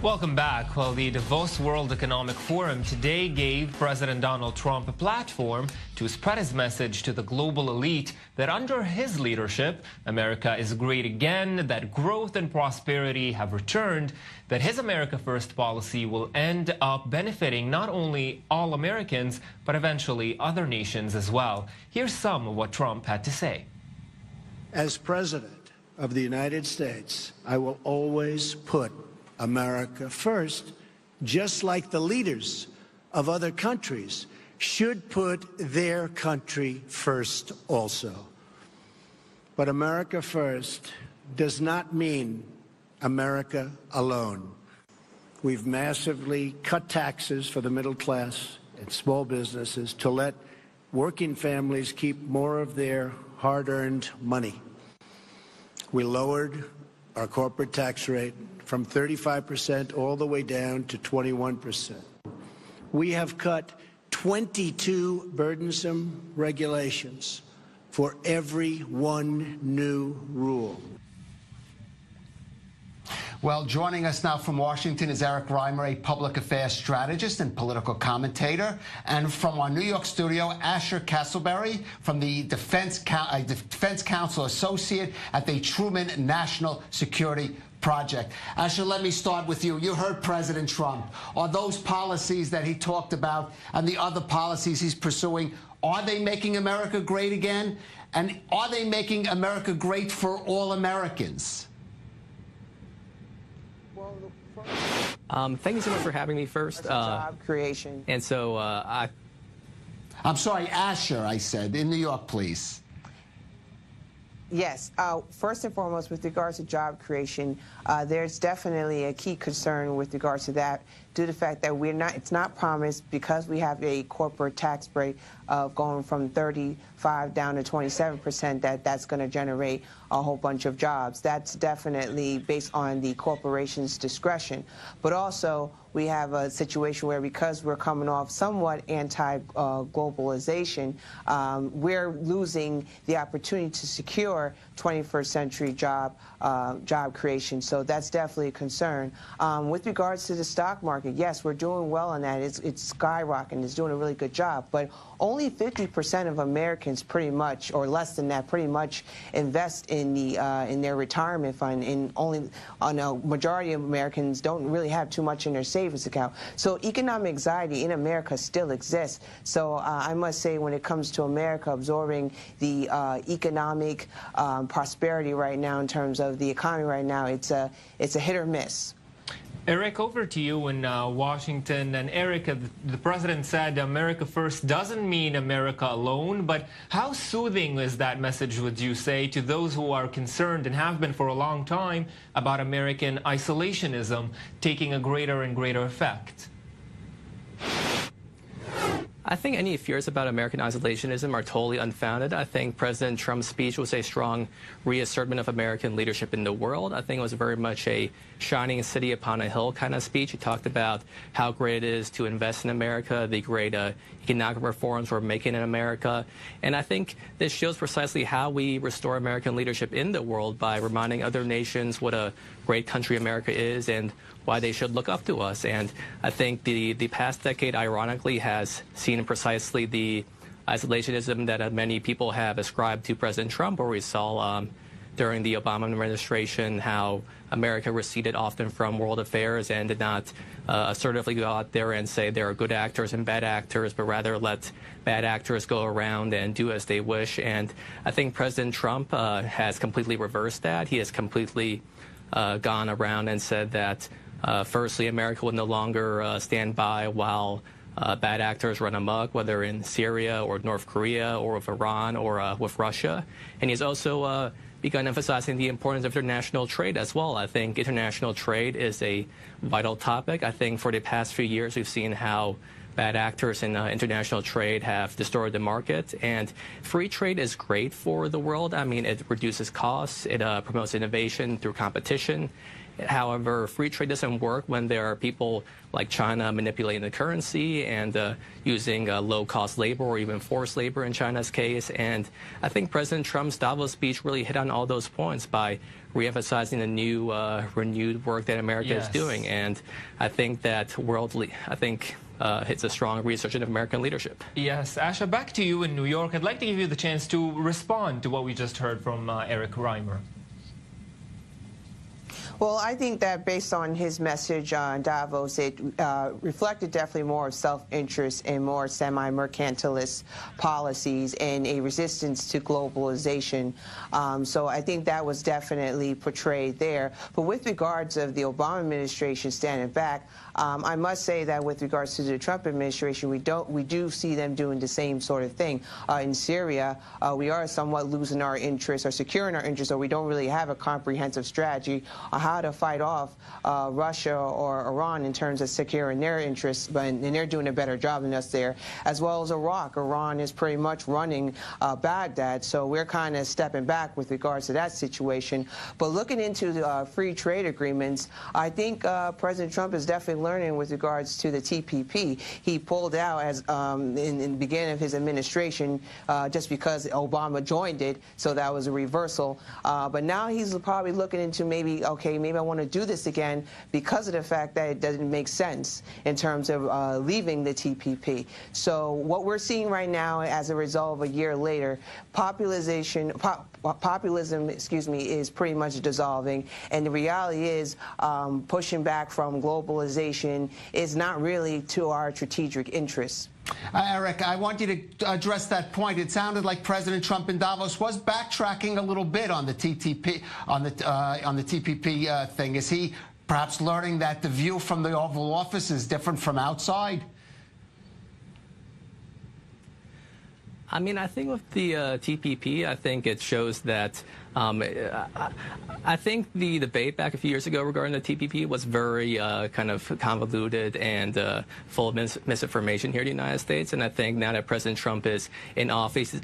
Welcome back. Well, the Davos World Economic Forum today gave President Donald Trump a platform to spread his message to the global elite that under his leadership, America is great again, that growth and prosperity have returned, that his America First policy will end up benefiting not only all Americans, but eventually other nations as well. Here's some of what Trump had to say. As President of the United States, I will always put America first, just like the leaders of other countries should put their country first also. But America first does not mean America alone. We've massively cut taxes for the middle class and small businesses to let working families keep more of their hard-earned money. We lowered our corporate tax rate from 35% all the way down to 21%. We have cut 22 burdensome regulations for every one new rule. Well, joining us now from Washington is Erich Reimer, a public affairs strategist and political commentator. And from our New York studio, Asher Castleberry from the Defense Council Associate at the Truman National Security Project. Asher, let me start with you. You heard President Trump. Are those policies that he talked about and the other policies he's pursuing, are they making America great again? And are they making America great for all Americans? Thank you so much for having me first. Job creation. And so I'm sorry, Asher, I said. In New York, please. Yes. First and foremost, with regards to job creation, there's definitely a key concern with regards to that, due to the fact that it's not promised, because we have a corporate tax rate of going from 35 down to 27%, that's going to generate a whole bunch of jobs. That's definitely based on the corporation's discretion. But also, we have a situation where, because we're coming off somewhat anti-globalization, we're losing the opportunity to secure 21st century job creation. So that's definitely a concern. With regards to the stock market, yes, we're doing well on that. It's skyrocketing. It's doing a really good job. But only 50% of Americans, pretty much, or less than that, pretty much invest in their retirement fund. And only a majority of Americans don't really have too much in their savings account. So economic anxiety in America still exists. So I must say, when it comes to America absorbing the economic prosperity right now, in terms of the economy right now, it's a hit or miss. Erich, over to you in Washington. And Erich, the president said America first doesn't mean America alone, but how soothing is that message, would you say, to those who are concerned, and have been for a long time, about American isolationism taking a greater and greater effect? I think any fears about American isolationism are totally unfounded. I think President Trump's speech was a strong reassertment of American leadership in the world. I think it was very much a shining city upon a hill kind of speech. He talked about how great it is to invest in America, the great economic reforms we're making in America. And I think this shows precisely how we restore American leadership in the world, by reminding other nations what a great country America is and why they should look up to us. And I think the past decade, ironically, has seen precisely the isolationism that many people have ascribed to President Trump, where we saw during the Obama administration how America receded often from world affairs and did not assertively go out there and say there are good actors and bad actors, but rather let bad actors go around and do as they wish. And I think President Trump has completely reversed that. He has completely gone around and said that firstly, America will no longer stand by while bad actors run amok, whether in Syria or North Korea or with Iran or with Russia. And he's also begun emphasizing the importance of international trade as well. I think international trade is a vital topic. I think for the past few years, we've seen how bad actors in international trade have distorted the market. And free trade is great for the world. I mean, it reduces costs. It promotes innovation through competition. However, free trade doesn't work when there are people like China manipulating the currency and using low-cost labor or even forced labor in China's case. And I think President Trump's Davos speech really hit on all those points by reemphasizing the new, renewed work that America is doing. And I think that it's a strong reassertion of American leadership. Yes. Asha, back to you in New York. I'd like to give you the chance to respond to what we just heard from Erich Reimer. Well, I think that based on his message in Davos, it reflected definitely more of self-interest and more semi-mercantilist policies and a resistance to globalization. So I think that was definitely portrayed there. But with regards of the Obama administration standing back, I must say that with regards to the Trump administration, we do see them doing the same sort of thing. In Syria, we are somewhat losing our interests or securing our interests, or we don't really have a comprehensive strategy on how to fight off Russia or Iran in terms of securing their interests, and they're doing a better job than us there, as well as Iraq. Iran is pretty much running Baghdad, so we're kind of stepping back with regards to that situation. But looking into the free trade agreements, I think President Trump is definitely learning with regards to the TPP. He pulled out as in the beginning of his administration just because Obama joined it, so that was a reversal. But now he's probably looking into maybe I want to do this again because of the fact that it doesn't make sense in terms of leaving the TPP. So what we're seeing right now as a result of a year later, populism, is pretty much dissolving, and the reality is pushing back from globalization is not really to our strategic interests. Erich, I want you to address that point. It sounded like President Trump in Davos was backtracking a little bit on the TPP thing. Is he perhaps learning that the view from the Oval Office is different from outside? I mean, I think with the TPP, I think it shows that I think the debate back a few years ago regarding the TPP was very kind of convoluted and full of misinformation here in the United States. And I think now that President Trump is in office,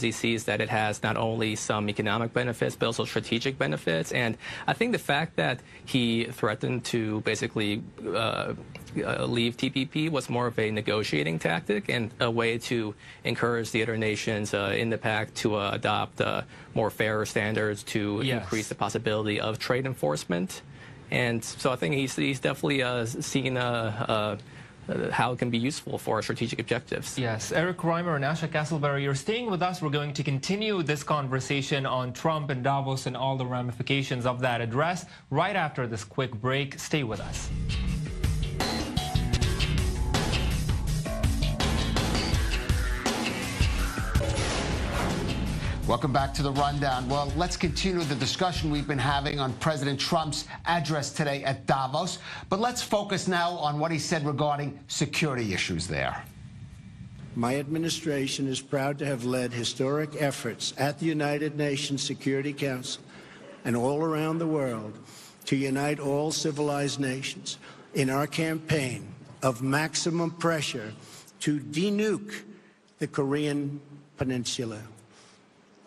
he sees that it has not only some economic benefits, but also strategic benefits. And I think the fact that he threatened to basically leave TPP was more of a negotiating tactic and a way to encourage the other nations in the pact to adopt more fairer standards to increase the possibility of trade enforcement. And so I think he's definitely seen how it can be useful for our strategic objectives. Yes. Erich Reimer and Asha Castleberry, you're staying with us. We're going to continue this conversation on Trump and Davos and all the ramifications of that address right after this quick break. Stay with us. Welcome back to the Rundown. Well, let's continue the discussion we've been having on President Trump's address today at Davos. But let's focus now on what he said regarding security issues there. My administration is proud to have led historic efforts at the United Nations Security Council and all around the world to unite all civilized nations in our campaign of maximum pressure to denuke the Korean Peninsula.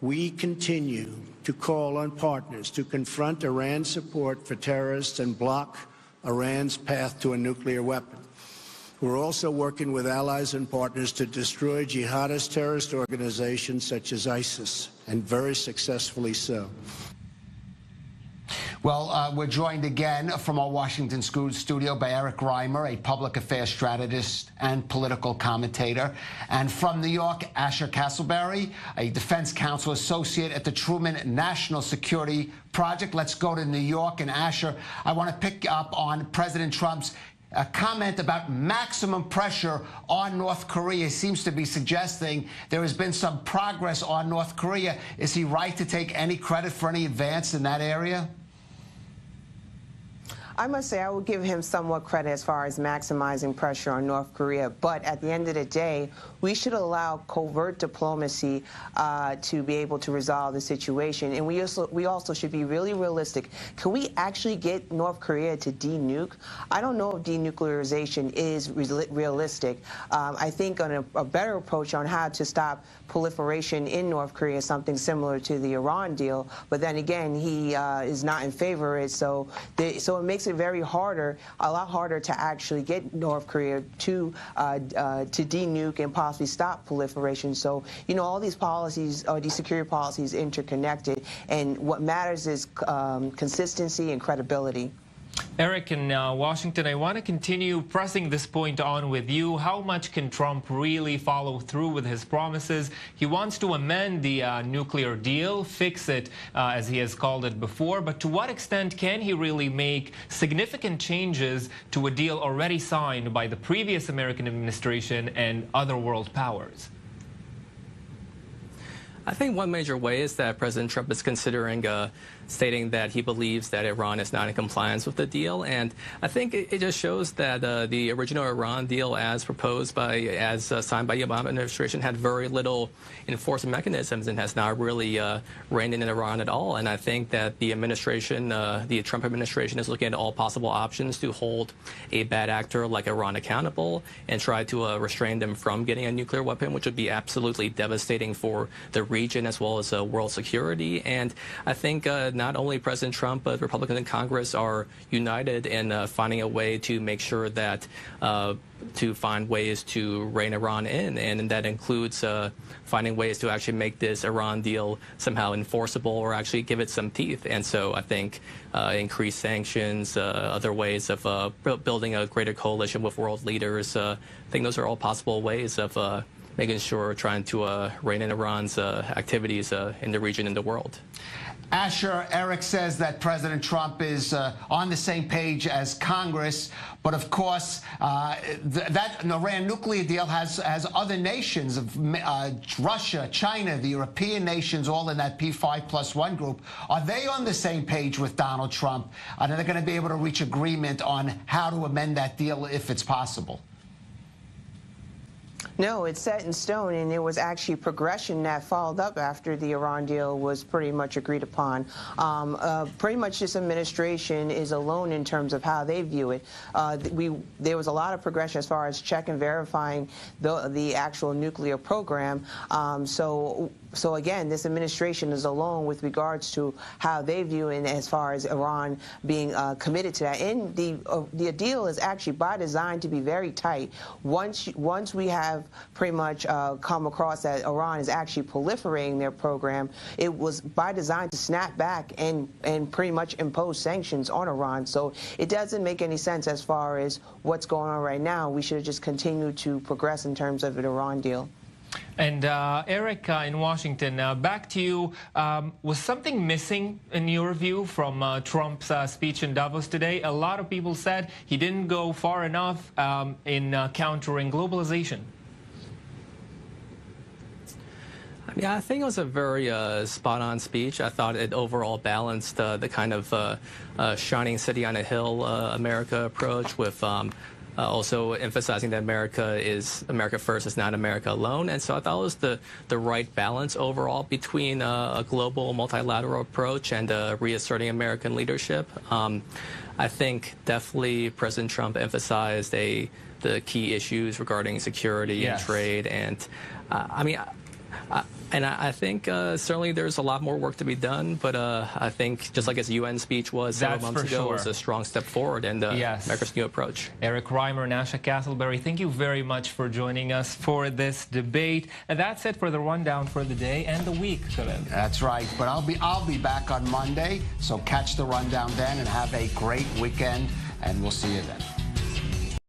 We continue to call on partners to confront Iran's support for terrorists and block Iran's path to a nuclear weapon. We're also working with allies and partners to destroy jihadist terrorist organizations such as ISIS, and very successfully so. Well, we're joined again from our Washington studio by Erich Reimer, a public affairs strategist and political commentator. And from New York, Asha Castleberry, a defense counsel associate at the Truman National Security Project. Let's go to New York. And Asha, I want to pick up on President Trump's comment about maximum pressure on North Korea. He seems to be suggesting there has been some progress on North Korea. Is he right to take any credit for any advance in that area? I must say I will give him somewhat credit as far as maximizing pressure on North Korea. But at the end of the day, we should allow covert diplomacy to be able to resolve the situation. And we also should be really realistic. Can we actually get North Korea to denuke? I don't know if denuclearization is realistic. I think on a better approach on how to stop proliferation in North Korea is something similar to the Iran deal. But then again, he is not in favor of it. So it makes it a lot harder to actually get North Korea to denuke and possibly stop proliferation. So, you know, all these policies, or these security policies, interconnected, and what matters is consistency and credibility. Erich, in Washington, I want to continue pressing this point on with you. How much can Trump really follow through with his promises? He wants to amend the nuclear deal, fix it, as he has called it before. But to what extent can he really make significant changes to a deal already signed by the previous American administration and other world powers? I think one major way is that President Trump is considering stating that he believes that Iran is not in compliance with the deal. And I think it just shows that the original Iran deal, as proposed signed by the Obama administration, had very little enforcement mechanisms and has not really reined in Iran at all. And I think that the administration, the Trump administration, is looking at all possible options to hold a bad actor like Iran accountable and try to restrain them from getting a nuclear weapon, which would be absolutely devastating for the region as well as world security. And I think not only President Trump, but Republicans in Congress are united in finding a way to make sure that to find ways to rein Iran in, and that includes finding ways to actually make this Iran deal somehow enforceable or actually give it some teeth. And so I think increased sanctions, other ways of building a greater coalition with world leaders, I think those are all possible ways of making sure, trying to rein in Iran's activities in the region and the world. Asher, Erich says that President Trump is on the same page as Congress, but of course, that Iran nuclear deal has other nations, of Russia, China, the European nations, all in that P5+1 group. Are they on the same page with Donald Trump? Are they going to be able to reach agreement on how to amend that deal if it's possible? No, it's set in stone, and it was actually progression that followed up after the Iran deal was pretty much agreed upon. Pretty much this administration is alone in terms of how they view it. There was a lot of progression as far as check and verifying the actual nuclear program. So again, this administration is alone with regards to how they view it as far as Iran being committed to that. And the deal is actually by design to be very tight. Once we have pretty much come across that Iran is actually proliferating their program, it was by design to snap back and pretty much impose sanctions on Iran. So it doesn't make any sense as far as what's going on right now. We should have just continued to progress in terms of an Iran deal. And Erich, in Washington, back to you. Was something missing, in your view, from Trump's speech in Davos today? A lot of people said he didn't go far enough in countering globalization. Yeah, I think it was a very spot-on speech. I thought it overall balanced the kind of shining city on a hill America approach with also emphasizing that America first, is not America alone. And so I thought it was the right balance overall between a global multilateral approach and reasserting American leadership. I think definitely President Trump emphasized the key issues regarding security and trade. And I think certainly there's a lot more work to be done, but I think just like his UN speech was several months ago, was a strong step forward in America's new approach. Erich Reimer and Asher Castleberry, thank you very much for joining us for this debate. And that's it for the rundown for the day and the week, Calev. That's right, but I'll be back on Monday, so catch the rundown then and have a great weekend, and we'll see you then.